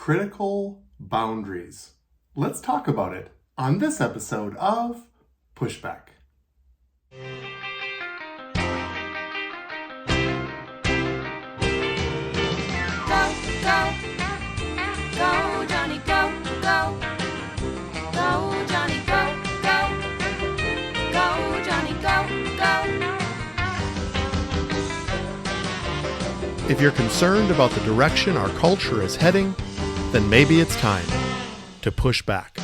critical boundaries. Let's talk about it on this episode of Pushback. Go, Jonny, go, go. Go, Jonny, go, go. Go, Jonny, go, go. If you're concerned about the direction our culture is heading, then maybe it's time to push back.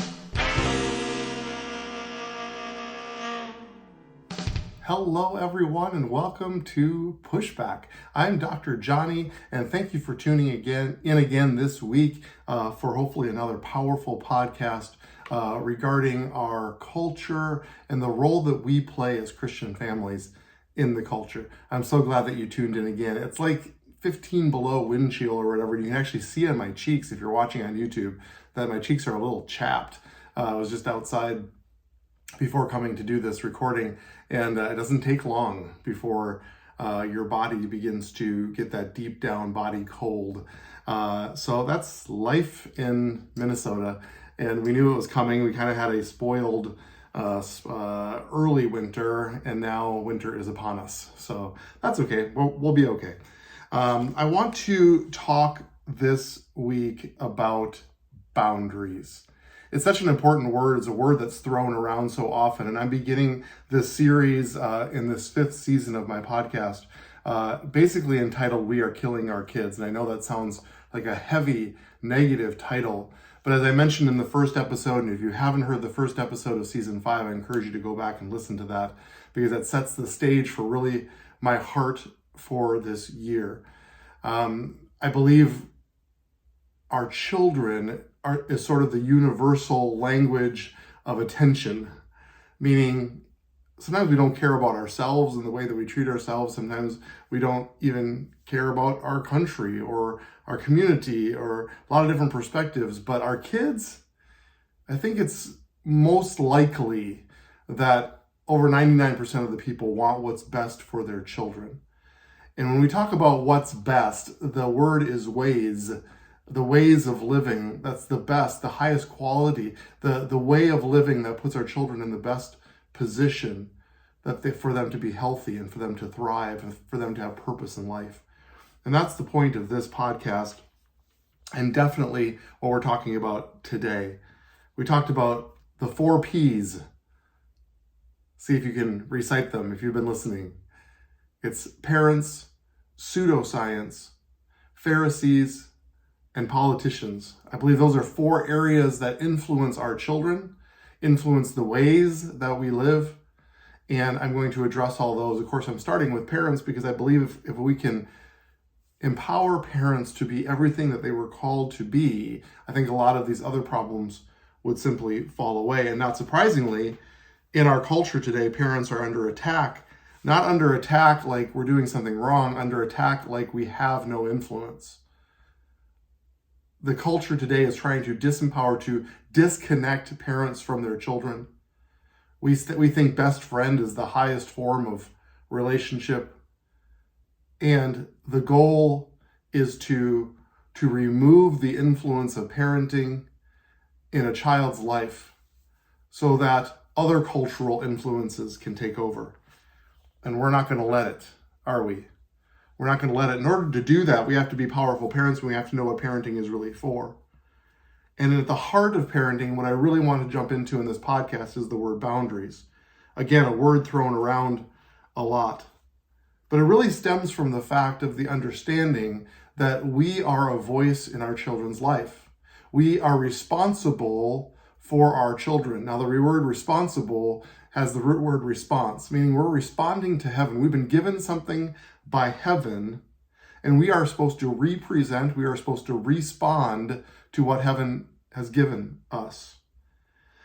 Hello, everyone, and welcome to Pushback. I'm Dr. Jonny, and thank you for tuning in again this week for hopefully another powerful podcast regarding our culture and the role that we play as Christian families in the culture. I'm so glad that you tuned in again. It's like 15 below wind chill or whatever. You can actually see on my cheeks, if you're watching on YouTube, that my cheeks are a little chapped. I was just outside before coming to do this recording, and it doesn't take long before your body begins to get that deep down body cold. So that's life in Minnesota, and we knew it was coming. We kind of had a spoiled early winter, and now winter is upon us. So that's okay. We'll be okay. I want to talk this week about boundaries. It's such an important word. It's a word that's thrown around so often. And I'm beginning this series in this 5th season of my podcast, basically entitled We Are Killing Our Kids. And I know that sounds like a heavy, negative title. But as I mentioned in the first episode, and if you haven't heard the first episode of season 5, I encourage you to go back and listen to that, because that sets the stage for really my heart for this year. I believe our children is sort of the universal language of attention, meaning sometimes we don't care about ourselves and the way that we treat ourselves. Sometimes we don't even care about our country or our community or a lot of different perspectives. But our kids, I think it's most likely that over 99% of the people want what's best for their children. And when we talk about what's best, the word is ways. The ways of living, that's the best, the highest quality, the way of living that puts our children in the best position for them to be healthy and for them to thrive and for them to have purpose in life. And that's the point of this podcast, and definitely what we're talking about today. We talked about the 4 Ps. See if you can recite them if you've been listening. It's parents, pseudoscience, Pharisees, and politicians. I believe those are 4 areas that influence our children, influence the ways that we live, and I'm going to address all those. Of course, I'm starting with parents because I believe if we can empower parents to be everything that they were called to be, I think a lot of these other problems would simply fall away. And not surprisingly, in our culture today, parents are under attack. Not under attack like we're doing something wrong, under attack like we have no influence. The culture today is trying to disempower, to disconnect parents from their children. We think best friend is the highest form of relationship. And the goal is to remove the influence of parenting in a child's life so that other cultural influences can take over. And we're not going to let it, are we? We're not going to let it. In order to do that, we have to be powerful parents, and we have to know what parenting is really for. And at the heart of parenting, what I really want to jump into in this podcast is the word boundaries. Again, a word thrown around a lot. But it really stems from the fact of the understanding that we are a voice in our children's life. We are responsible for our children. Now, the word responsible has the root word response, meaning we're responding to heaven. We've been given something by heaven, and we are supposed to represent, we are supposed to respond to what heaven has given us.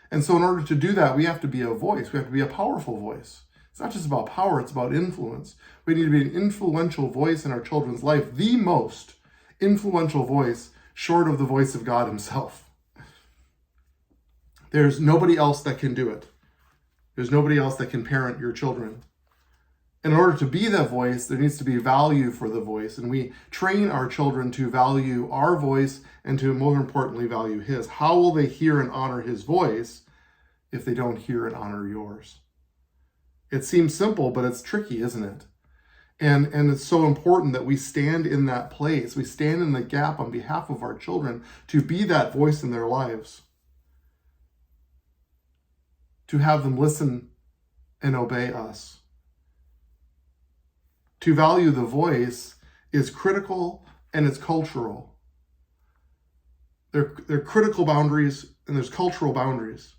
And so in order to do that, we have to be a voice. We have to be a powerful voice. It's not just about power, it's about influence. We need to be an influential voice in our children's life, the most influential voice short of the voice of God himself. There's nobody else that can do it. There's nobody else that can parent your children. And in order to be that voice, there needs to be value for the voice. And we train our children to value our voice and to, more importantly, value his. How will they hear and honor his voice if they don't hear and honor yours? It seems simple, but it's tricky, isn't it? And it's so important that we stand in that place. We stand in the gap on behalf of our children to be that voice in their lives. To have them listen and obey us. To value the voice is critical and it's cultural. There are critical boundaries and there's cultural boundaries.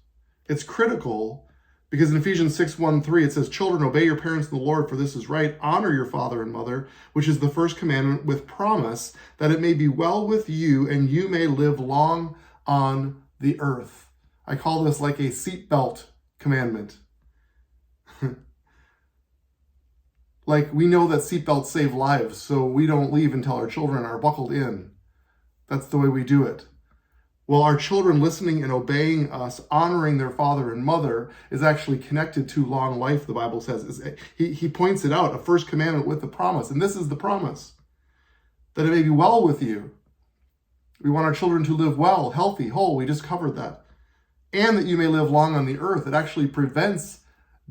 It's critical because in Ephesians 6:1-3 it says, "Children, obey your parents in the Lord, for this is right. Honor your father and mother, which is the first commandment, with promise that it may be well with you and you may live long on the earth." I call this like a seatbelt commandment. Like, we know that seatbelts save lives, so we don't leave until our children are buckled in. That's the way we do it. Well, our children listening and obeying us, honoring their father and mother, is actually connected to long life, the Bible says. He points it out, a first commandment with the promise. And this is the promise, that it may be well with you. We want our children to live well, healthy, whole. We just covered that. And that you may live long on the earth. It actually prevents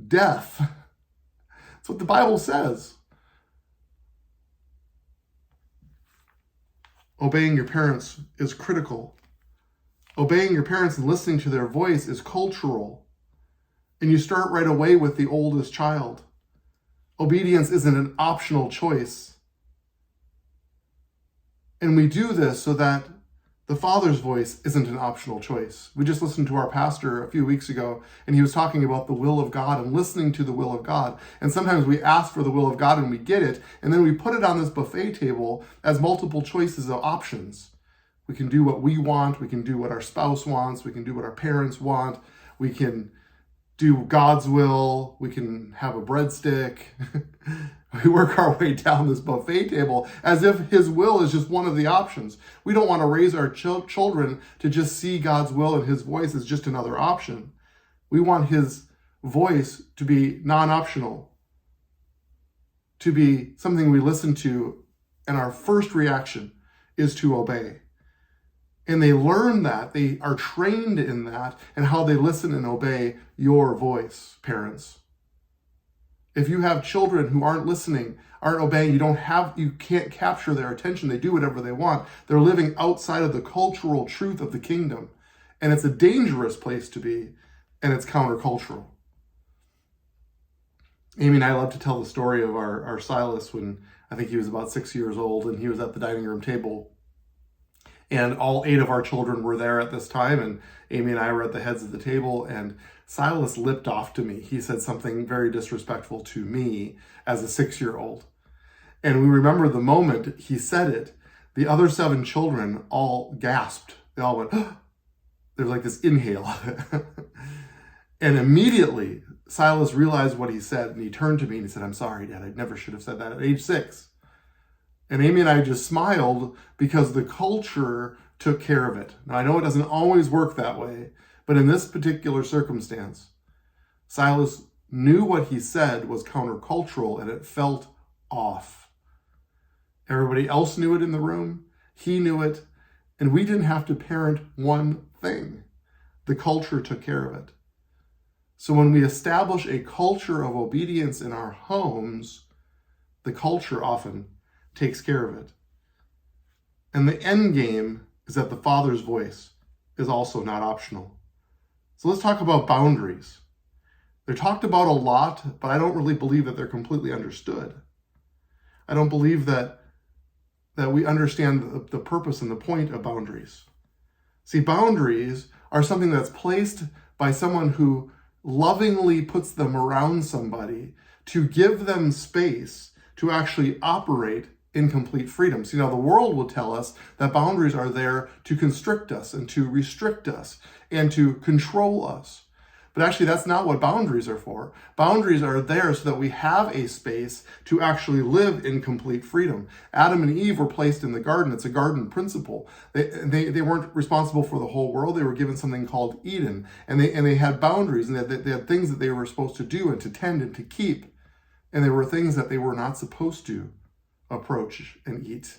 death. That's what the Bible says. Obeying your parents is critical. Obeying your parents and listening to their voice is cultural. And you start right away with the oldest child. Obedience isn't an optional choice. And we do this so that the Father's voice isn't an optional choice. We just listened to our pastor a few weeks ago, and he was talking about the will of God and listening to the will of God. And sometimes we ask for the will of God and we get it, and then we put it on this buffet table as multiple choices of options. We can do what we want, we can do what our spouse wants, we can do what our parents want, we can do God's will, we can have a breadstick. We work our way down this buffet table as if his will is just one of the options. We don't want to raise our children to just see God's will and his voice as just another option. We want his voice to be non-optional, to be something we listen to, and our first reaction is to obey. And they learn that, they are trained in that, and how they listen and obey your voice, parents. If you have children who aren't listening, aren't obeying, you can't capture their attention. They do whatever they want. They're living outside of the cultural truth of the kingdom. And it's a dangerous place to be, and it's countercultural. Amy and I love to tell the story of our Silas when I think he was about 6 years old, and he was at the dining room table. And all 8 of our children were there at this time, and Amy and I were at the heads of the table, and Silas lipped off to me. He said something very disrespectful to me as a 6-year-old. And we remember the moment he said it, the other 7 children all gasped. They all went, there was like this inhale. And immediately, Silas realized what he said, and he turned to me and he said, "I'm sorry, Dad, I never should have said that at age 6. And Amy and I just smiled because the culture took care of it. Now, I know it doesn't always work that way, but in this particular circumstance, Silas knew what he said was countercultural and it felt off. Everybody else knew it in the room. He knew it. And we didn't have to parent one thing. The culture took care of it. So when we establish a culture of obedience in our homes, the culture often takes care of it. And the end game is that the Father's voice is also not optional. So let's talk about boundaries. They're talked about a lot, but I don't really believe that they're completely understood. I don't believe that we understand the purpose and the point of boundaries. See, boundaries are something that's placed by someone who lovingly puts them around somebody to give them space to actually operate in complete freedom. See, now the world will tell us that boundaries are there to constrict us and to restrict us and to control us. But actually, that's not what boundaries are for. Boundaries are there so that we have a space to actually live in complete freedom. Adam and Eve were placed in the garden. It's a garden principle. They weren't responsible for the whole world. They were given something called Eden. And they had boundaries, and they had things that they were supposed to do and to tend and to keep. and there were things that they were not supposed to approach and eat.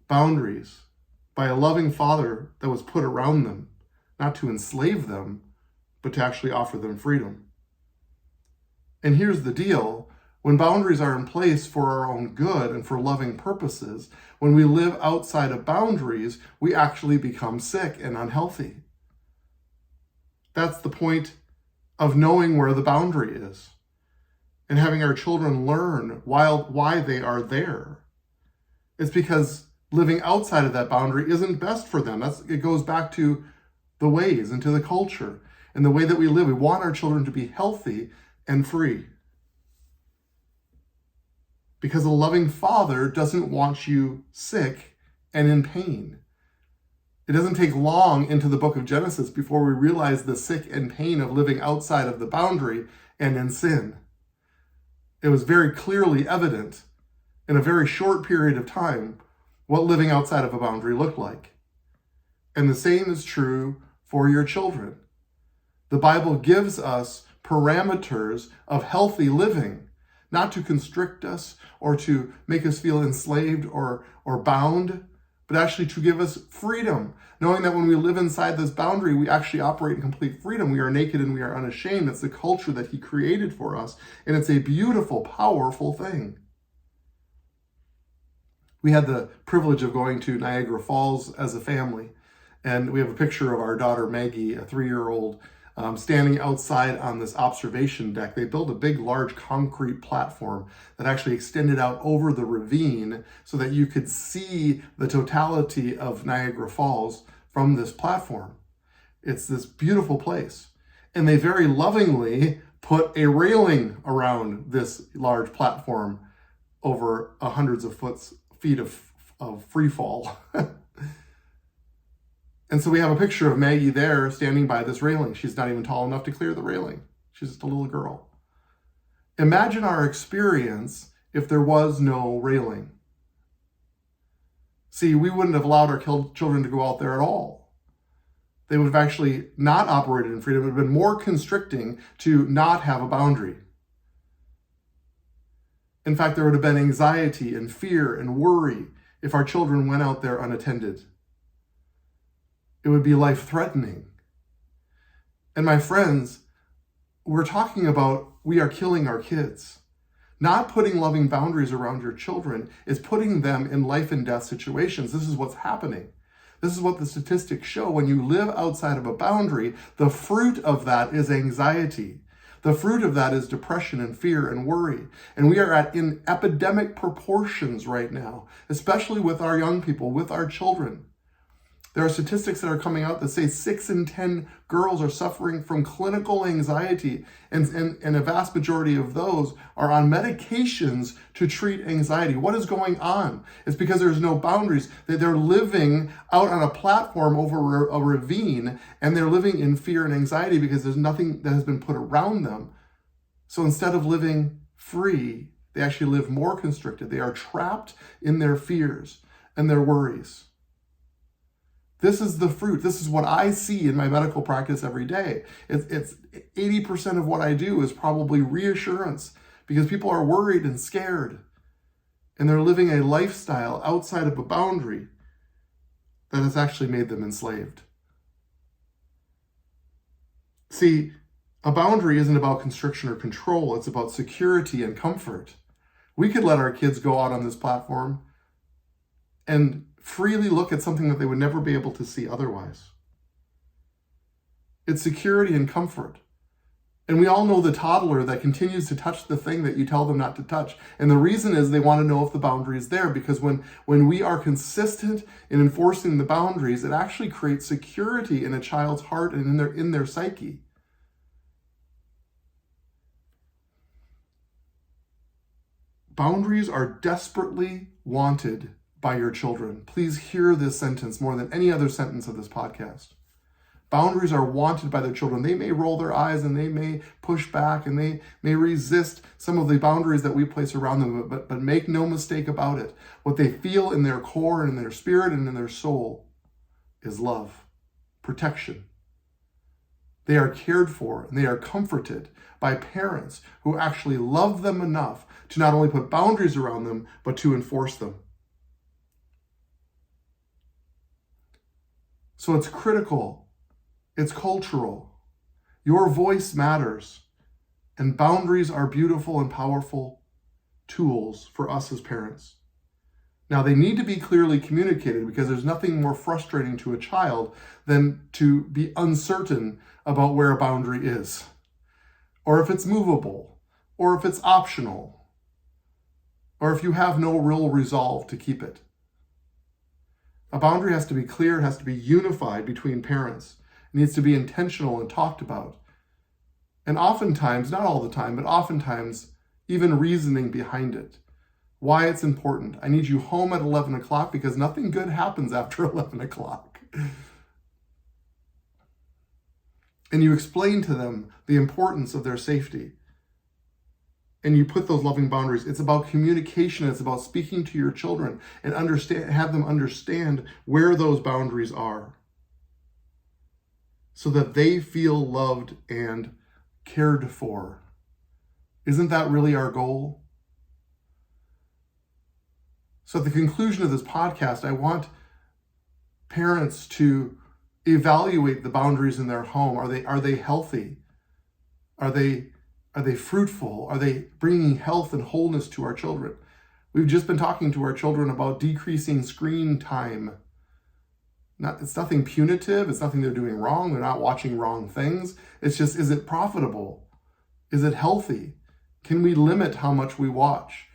Boundaries by a loving father that was put around them, not to enslave them, but to actually offer them freedom. And here's the deal. When boundaries are in place for our own good and for loving purposes, when we live outside of boundaries, we actually become sick and unhealthy. That's the point of knowing where the boundary is and having our children learn why they are there. It's because living outside of that boundary isn't best for them. It goes back to the ways and to the culture and the way that we live. We want our children to be healthy and free. Because a loving father doesn't want you sick and in pain. It doesn't take long into the book of Genesis before we realize the sick and pain of living outside of the boundary and in sin. It was very clearly evident in a very short period of time what living outside of a boundary looked like. And the same is true for your children. The Bible gives us parameters of healthy living, not to constrict us or to make us feel enslaved or bound, but actually to give us freedom, knowing that when we live inside this boundary, we actually operate in complete freedom. We are naked and we are unashamed. It's the culture that He created for us, and it's a beautiful, powerful thing. We had the privilege of going to Niagara Falls as a family, and we have a picture of our daughter Maggie, a 3-year-old, standing outside on this observation deck. They built a big, large concrete platform that actually extended out over the ravine so that you could see the totality of Niagara Falls from this platform. It's this beautiful place. And they very lovingly put a railing around this large platform over hundreds of feet of free fall. And so we have a picture of Maggie there standing by this railing. She's not even tall enough to clear the railing. She's just a little girl. Imagine our experience if there was no railing. See, we wouldn't have allowed our children to go out there at all. They would have actually not operated in freedom. It would have been more constricting to not have a boundary. In fact, there would have been anxiety and fear and worry if our children went out there unattended. It would be life-threatening. And my friends, we're talking about we are killing our kids. Not putting loving boundaries around your children is putting them in life and death situations. This is what's happening. This is what the statistics show. When you live outside of a boundary, the fruit of that is anxiety. The fruit of that is depression and fear and worry. And we are in epidemic proportions right now, especially with our young people, with our children. There are statistics that are coming out that say 6 in 10 girls are suffering from clinical anxiety, and a vast majority of those are on medications to treat anxiety. What is going on? It's because there's no boundaries. They're living out on a platform over a ravine, and they're living in fear and anxiety because there's nothing that has been put around them. So instead of living free, they actually live more constricted. They are trapped in their fears and their worries. This is the fruit. This is what I see in my medical practice every day. It's 80% of what I do is probably reassurance because people are worried and scared. And they're living a lifestyle outside of a boundary that has actually made them enslaved. See, a boundary isn't about constriction or control. It's about security and comfort. We could let our kids go out on this platform and freely look at something that they would never be able to see otherwise. It's security and comfort. And we all know the toddler that continues to touch the thing that you tell them not to touch. And the reason is they want to know if the boundary is there, because when we are consistent in enforcing the boundaries, it actually creates security in a child's heart and in their psyche. Boundaries are desperately wanted by your children. Please hear this sentence more than any other sentence of this podcast. Boundaries are wanted by their children. They may roll their eyes and they may push back and they may resist some of the boundaries that we place around them, but make no mistake about it. What they feel in their core and in their spirit and in their soul is love, protection. They are cared for and they are comforted by parents who actually love them enough to not only put boundaries around them, but to enforce them. So it's critical. It's cultural. Your voice matters. And boundaries are beautiful and powerful tools for us as parents. Now, they need to be clearly communicated because there's nothing more frustrating to a child than to be uncertain about where a boundary is, or if it's movable, or if it's optional, or if you have no real resolve to keep it. A boundary has to be clear, it has to be unified between parents. It needs to be intentional and talked about. And oftentimes, not all the time, but oftentimes, even reasoning behind it. Why it's important. I need you home at 11 o'clock because nothing good happens after 11 o'clock. And you explain to them the importance of their safety. And you put those loving boundaries. It's about communication. It's about speaking to your children and have them understand where those boundaries are so that they feel loved and cared for. Isn't that really our goal? So at the conclusion of this podcast, I want parents to evaluate the boundaries in their home. Are they healthy? Are they fruitful? Are they bringing health and wholeness to our children? We've just been talking to our children about decreasing screen time. It's nothing punitive. It's nothing they're doing wrong. They're not watching wrong things. It's just, is it profitable? Is it healthy? Can we limit how much we watch?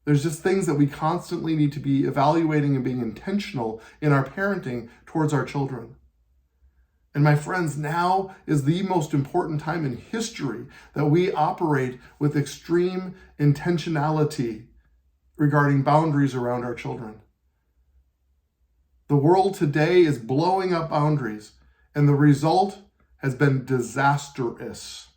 There's just things that we constantly need to be evaluating and being intentional in our parenting towards our children. And my friends, now is the most important time in history that we operate with extreme intentionality regarding boundaries around our children. The world today is blowing up boundaries, and the result has been disastrous.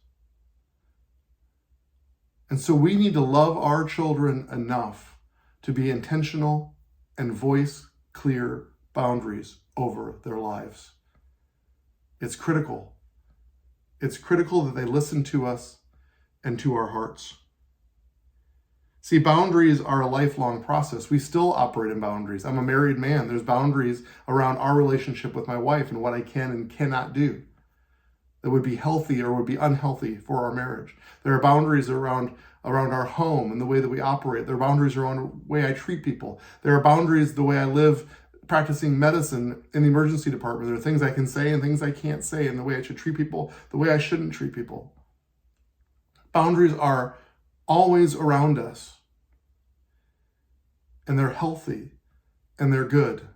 And so we need to love our children enough to be intentional and voice clear boundaries over their lives. It's critical. It's critical that they listen to us and to our hearts. See, boundaries are a lifelong process. We still operate in boundaries. I'm a married man. There's boundaries around our relationship with my wife and what I can and cannot do that would be healthy or would be unhealthy for our marriage. There are boundaries around our home and the way that we operate. There are boundaries around the way I treat people. There are boundaries the way I live practicing medicine in the emergency department. There are things I can say and things I can't say, and the way I should treat people, the way I shouldn't treat people. Boundaries are always around us, and they're healthy and they're good.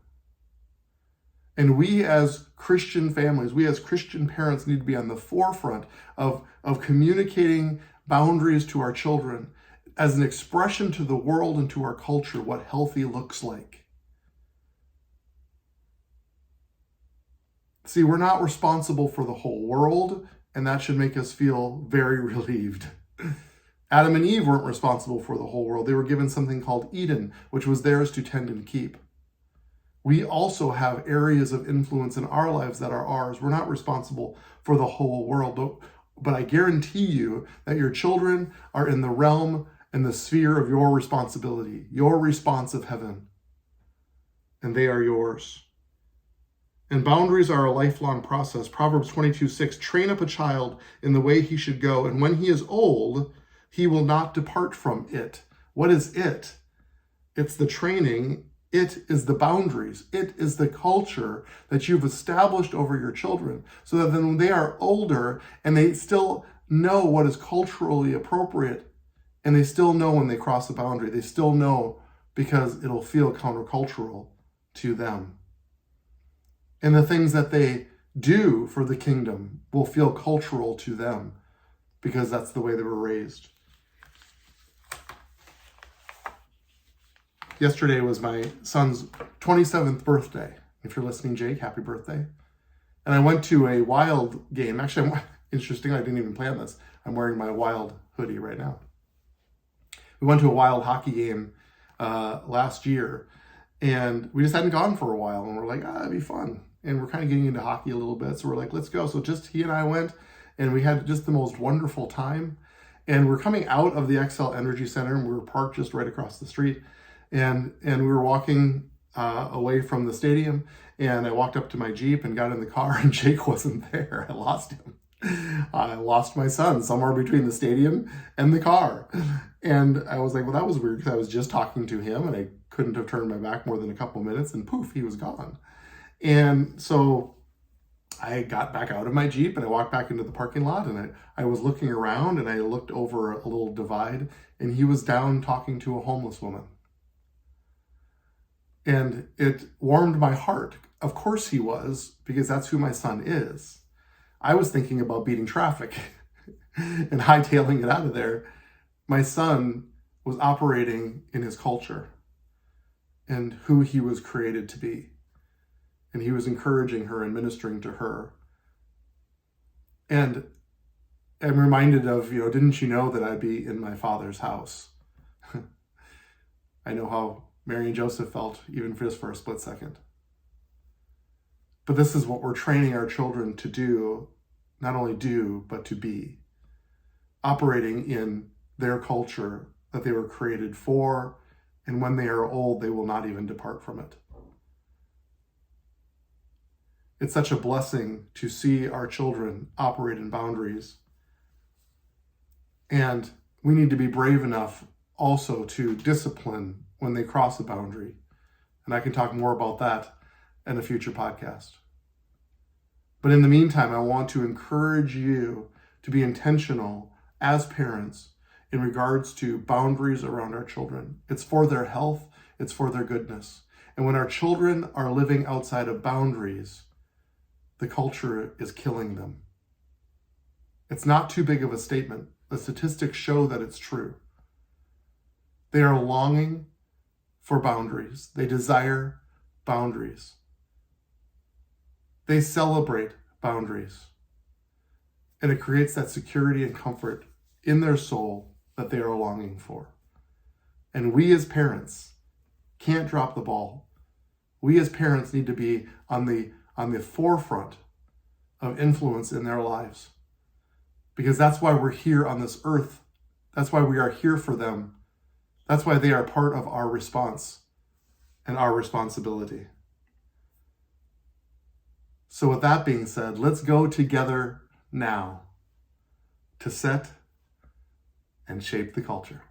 And we as Christian families, we as Christian parents need to be on the forefront of communicating boundaries to our children as an expression to the world and to our culture what healthy looks like. See, we're not responsible for the whole world, and that should make us feel very relieved. Adam and Eve weren't responsible for the whole world. They were given something called Eden, which was theirs to tend and keep. We also have areas of influence in our lives that are ours. We're not responsible for the whole world, but I guarantee you that your children are in the realm and the sphere of your responsibility, your response of heaven, and they are yours. And boundaries are a lifelong process. Proverbs 22:6, train up a child in the way he should go, and when he is old, he will not depart from it. What is it? It's the training. It is the boundaries. It is the culture that you've established over your children so that then when they are older and they still know what is culturally appropriate and they still know when they cross the boundary, they still know because it'll feel countercultural to them. And the things that they do for the kingdom will feel cultural to them because that's the way they were raised. Yesterday was my son's 27th birthday. If you're listening, Jake, happy birthday. And I went to a Wild game. Actually, interesting, I didn't even plan this. I'm wearing my Wild hoodie right now. We went to a Wild hockey game last year, and we just hadn't gone for a while, and we're like, it'd be fun. and we're kind of getting into hockey a little bit. So we're like, let's go. So just he and I went, and we had just the most wonderful time. And we're coming out of the XL Energy Center, and we were parked just right across the street. And we were walking away from the stadium, and I walked up to my Jeep and got in the car, and Jake wasn't there. I lost him. I lost my son somewhere between the stadium and the car. And I was like, well, that was weird, because I was just talking to him, and I couldn't have turned my back more than a couple minutes, and poof, he was gone. And so I got back out of my Jeep, and I walked back into the parking lot, and I was looking around, and I looked over a little divide, and he was down talking to a homeless woman. And it warmed my heart. Of course he was, because that's who my son is. I was thinking about beating traffic and hightailing it out of there. My son was operating in his culture and who he was created to be. And he was encouraging her and ministering to her. And I'm reminded of, didn't you know that I'd be in my Father's house? I know how Mary and Joseph felt, even just for a split second. But this is what we're training our children to do, not only do, but to be. Operating in their culture that they were created for, and when they are old, they will not even depart from it. It's such a blessing to see our children operate in boundaries. And we need to be brave enough also to discipline when they cross a boundary. And I can talk more about that in a future podcast. But in the meantime, I want to encourage you to be intentional as parents in regards to boundaries around our children. It's for their health, it's for their goodness. And when our children are living outside of boundaries, the culture is killing them. It's not too big of a statement. The statistics show that it's true. They are longing for boundaries. They desire boundaries. They celebrate boundaries. And it creates that security and comfort in their soul that they are longing for. And we as parents can't drop the ball. We as parents need to be on the forefront of influence in their lives. Because that's why we're here on this earth. That's why we are here for them. That's why they are part of our response and our responsibility. So with that being said, let's go together now to set and shape the culture.